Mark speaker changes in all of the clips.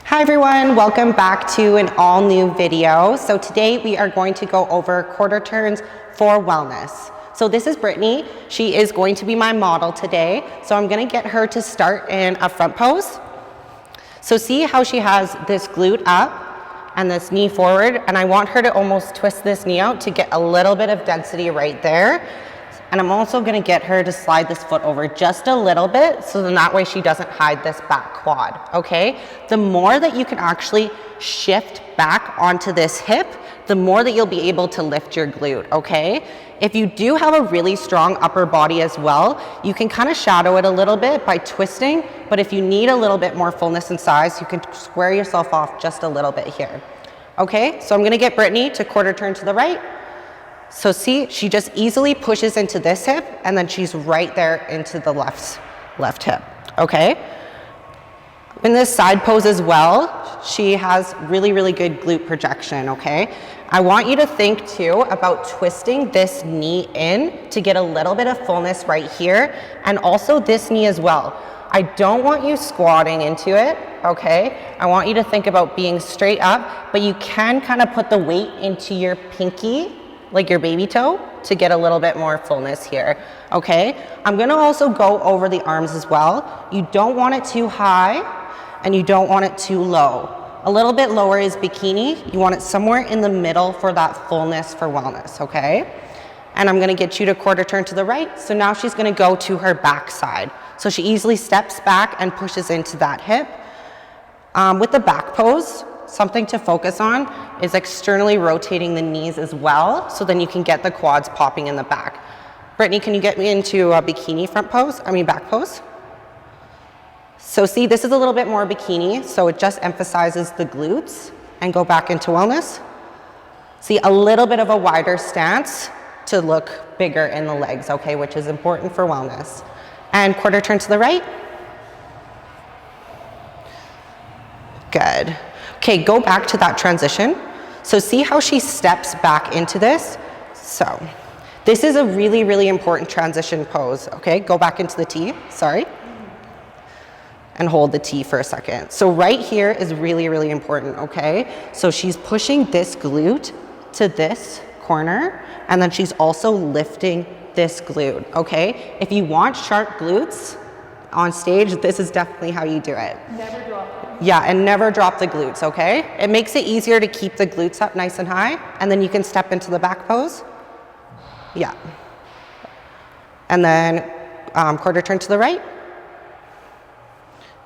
Speaker 1: Hi everyone, welcome back to an all new video. So today we are going to go over quarter turns for wellness. So this is Brittany. She is going to be my model today. So I'm gonna get her to start in a front pose. So see how she has this glute up and this knee forward, and I want her to almost twist this knee out to get a little bit of density right there. And I'm also gonna get her to slide this foot over just a little bit, so then that way she doesn't hide this back quad, okay? The more that you can actually shift back onto this hip, the more that you'll be able to lift your glute, okay? If you do have a really strong upper body as well, you can kind of shadow it a little bit by twisting, but if you need a little bit more fullness and size, you can square yourself off just a little bit here. Okay, so I'm gonna get Brittany to quarter turn to the right. So see, she just easily pushes into this hip and then she's right there into the left hip, okay? In this side pose as well, she has really good glute projection, okay? I want you to think too about twisting this knee in to get a little bit of fullness right here, and also this knee as well. I don't want you squatting into it, okay? I want you to think about being straight up, but you can kind of put the weight into your pinky, like your baby toe, to get a little bit more fullness here, okay? I'm gonna also go over the arms as well. You don't want it too high and you don't want it too low. A little bit lower is bikini. You want it somewhere in the middle for that fullness for wellness, okay? And I'm gonna get you to quarter turn to the right. So now she's gonna go to her back side. So she easily steps back and pushes into that hip. With the back pose, something to focus on is externally rotating the knees as well, so then you can get the quads popping in the back. Brittany, can you get me into a bikini back pose? So see, this is a little bit more bikini, so it just emphasizes the glutes, and go back into wellness. See, a little bit of a wider stance to look bigger in the legs, okay, which is important for wellness. And quarter turn to the right. Good. Okay, go back to that transition. So see how she steps back into this? So this is a really important transition pose, okay? Go back into the T, sorry. And hold the T for a second. So right here is really important, okay? So she's pushing this glute to this corner, and then she's also lifting this glute, okay? If you want sharp glutes on stage, this is definitely how you do it.
Speaker 2: Never drop it.
Speaker 1: Yeah, and never drop the glutes, okay? It makes it easier to keep the glutes up nice and high, and then you can step into the back pose. Yeah. And then quarter turn to the right.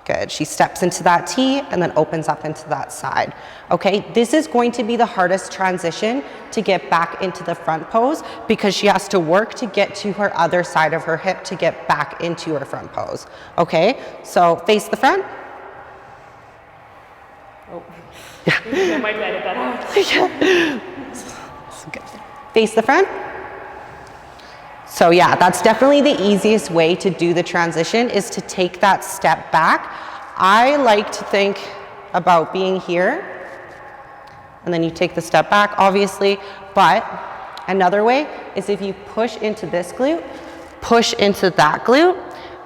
Speaker 1: Good, she steps into that T and then opens up into that side. Okay, this is going to be the hardest transition to get back into the front pose because she has to work to get to her other side of her hip to get back into her front pose. Okay, so face the front.
Speaker 2: Oh, yeah. I might edit that out.
Speaker 1: Yeah. Good. Face the front. So yeah, that's definitely the easiest way to do the transition, is to take that step back. I like to think about being here, and then you take the step back, obviously, but another way is if you push into this glute, push into that glute,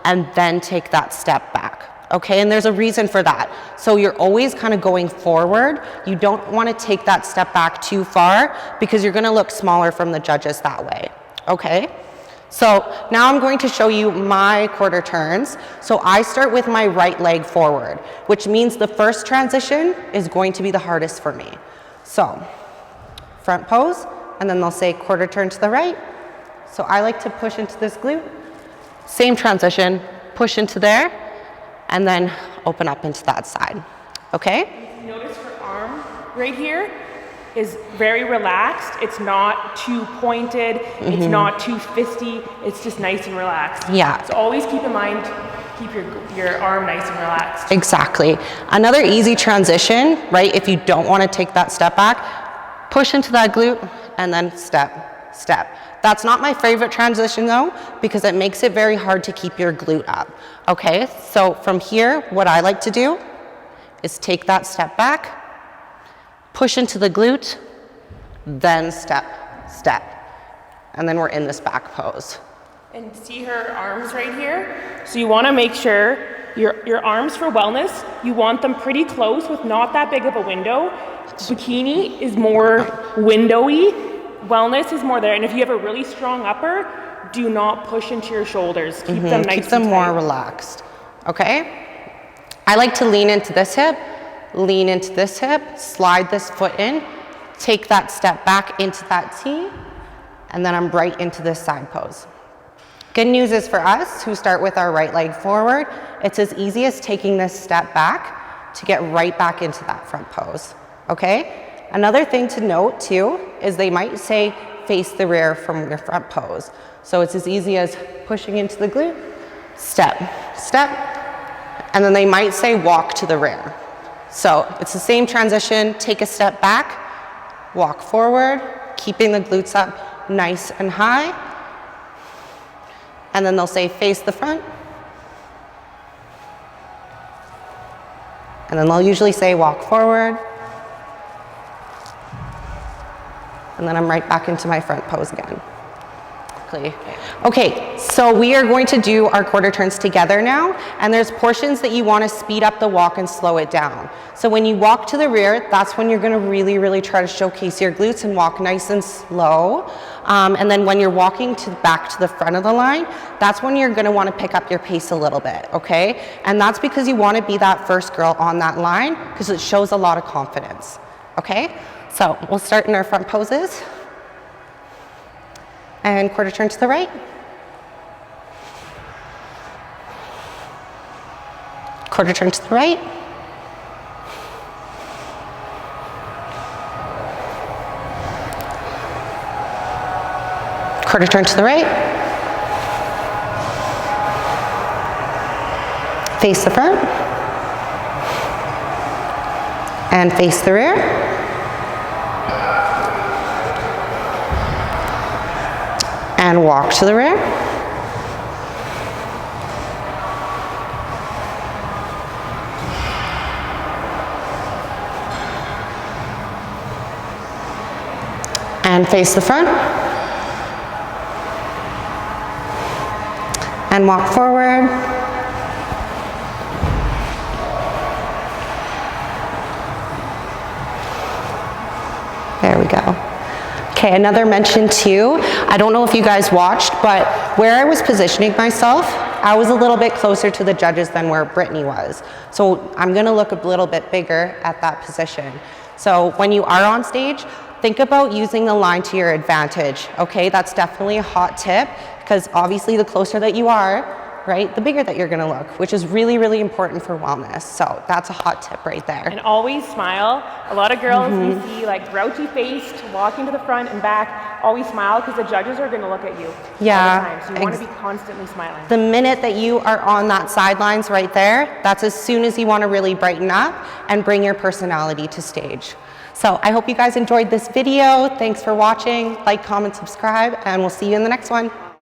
Speaker 1: and then take that step back. Okay, and there's a reason for that. So you're always kind of going forward. You don't want to take that step back too far because you're going to look smaller from the judges that way. Okay, so now I'm going to show you my quarter turns. So I start with my right leg forward, which means the first transition is going to be the hardest for me. So front pose, and then they'll say quarter turn to the right. So I like to push into this glute. Same transition, push into there, and then open up into that side, okay?
Speaker 2: Notice her arm right here is very relaxed. It's not too pointed, it's not too fisty, it's just nice and relaxed.
Speaker 1: Yeah.
Speaker 2: So always keep in mind, keep your arm nice and relaxed.
Speaker 1: Exactly. Another easy transition, right, if you don't want to take that step back, push into that glute, and then step, step. That's not my favorite transition though, because it makes it very hard to keep your glute up. Okay, so from here, what I like to do is take that step back, push into the glute, then step, step. And then we're in this back pose.
Speaker 2: And see her arms right here? So you wanna make sure Your arms for wellness, you want them pretty close with not that big of a window. Bikini is more windowy. Wellness is more there. And if you have a really strong upper, do not push into your shoulders. Keep them nice
Speaker 1: Keep them
Speaker 2: and
Speaker 1: more
Speaker 2: tight.
Speaker 1: relaxed, okay? I like to lean into this hip, lean into this hip, slide this foot in, take that step back into that T, and then I'm right into this side pose. Good news is for us who start with our right leg forward, it's as easy as taking this step back to get right back into that front pose, okay? Another thing to note too is they might say face the rear from your front pose. So it's as easy as pushing into the glute, step, step, and then they might say walk to the rear. So it's the same transition, take a step back, walk forward, keeping the glutes up nice and high, and then they'll say face the front, and then they'll usually say walk forward, and then I'm right back into my front pose again. Okay, so we are going to do our quarter turns together now, and there's portions that you want to speed up the walk and slow it down. So when you walk to the rear, that's when you're going to really try to showcase your glutes and walk nice and slow. And then when you're walking back to the front of the line, that's when you're going to want to pick up your pace a little bit, okay? And that's because you want to be that first girl on that line, because it shows a lot of confidence, okay? So we'll start in our front poses. And quarter turn to the right. Quarter turn to the right. Quarter turn to the right. Face the front. And face the rear. And walk to the rear. And face the front. And walk forward. There we go. Okay, another mention too, I don't know if you guys watched, but where I was positioning myself, I was a little bit closer to the judges than where Brittany was. So I'm gonna look a little bit bigger at that position. So when you are on stage, think about using the line to your advantage, okay? That's definitely a hot tip, because obviously the closer that you are, right, the bigger that you're gonna look, which is really important for wellness. So that's a hot tip right there.
Speaker 2: And always smile. A lot of girls you see like grouchy faced, walking to the front and back, always smile because the judges are gonna look at you all the time. So you wanna be constantly smiling.
Speaker 1: The minute that you are on that sidelines right there, that's as soon as you wanna really brighten up and bring your personality to stage. So I hope you guys enjoyed this video. Thanks for watching. Like, comment, subscribe, and we'll see you in the next one.